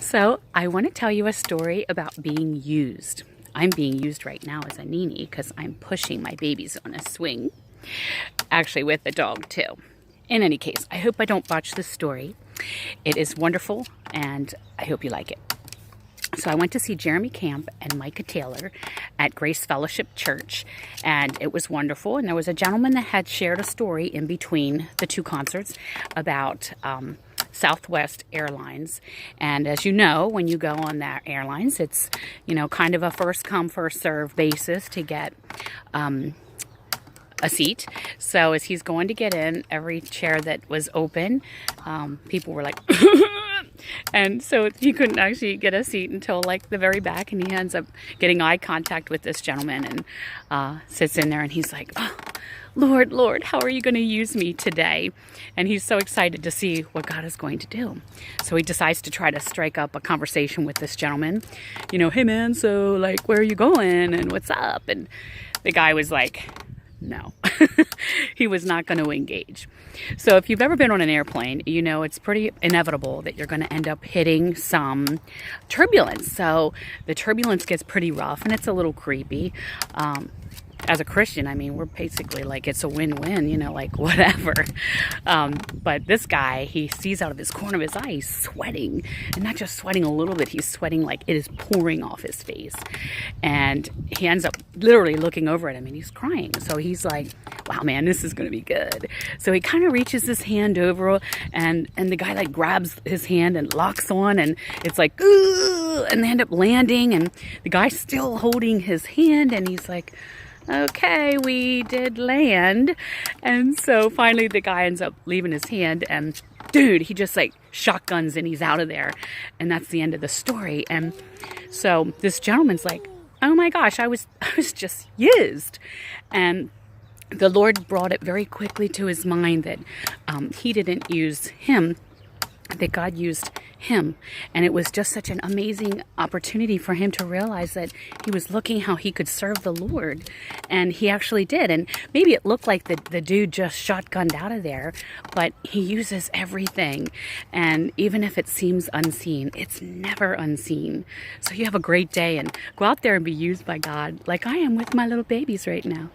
So I want to tell you a story about being used. I'm being used right now as a nini because I'm pushing my babies on a swing, actually with a dog too. In any case, I hope I don't botch this story. It is wonderful and I hope you like it. So I went to see Jeremy Camp and Micah Taylor at Grace Fellowship Church, and it was wonderful. And there was a gentleman that had shared a story in between the two concerts about Southwest Airlines. And as you know, when you go on that airlines, it's, kind of a first come, first serve basis to get a seat. So as he's going to get in, every chair that was open, people were like, and so he couldn't actually get a seat until like the very back, and he ends up getting eye contact with this gentleman and sits in there, and he's like, oh, Lord, how are you going to use me today? And he's so excited to see what God is going to do. So he decides to try to strike up a conversation with this gentleman. Hey man, so like, where are you going and what's up? And the guy was like, no, he was not going to engage. So if you've ever been on an airplane, it's pretty inevitable that you're going to end up hitting some turbulence. So the turbulence gets pretty rough and it's a little creepy. As a Christian, we're basically like, it's a win-win, like whatever. But this guy, he sees out of his corner of his eye, he's sweating, and not just sweating a little bit, he's sweating like it is pouring off his face. And he ends up literally looking over at him and he's crying. So he's like, wow, man, this is going to be good. So he kind of reaches his hand over and the guy like grabs his hand and locks on, and it's like, ooh, and they end up landing, and the guy's still holding his hand, and he's like, okay, we did land. And so finally the guy ends up leaving his hand, and dude, he just like shotguns and he's out of there. And that's the end of the story. And so this gentleman's like, oh my gosh, I was just used. And the Lord brought it very quickly to his mind that he didn't use him, that God used him. And it was just such an amazing opportunity for him to realize that he was looking how he could serve the Lord. And he actually did. And maybe it looked like the dude just shotgunned out of there, but he uses everything. And even if it seems unseen, it's never unseen. So you have a great day and go out there and be used by God like I am with my little babies right now.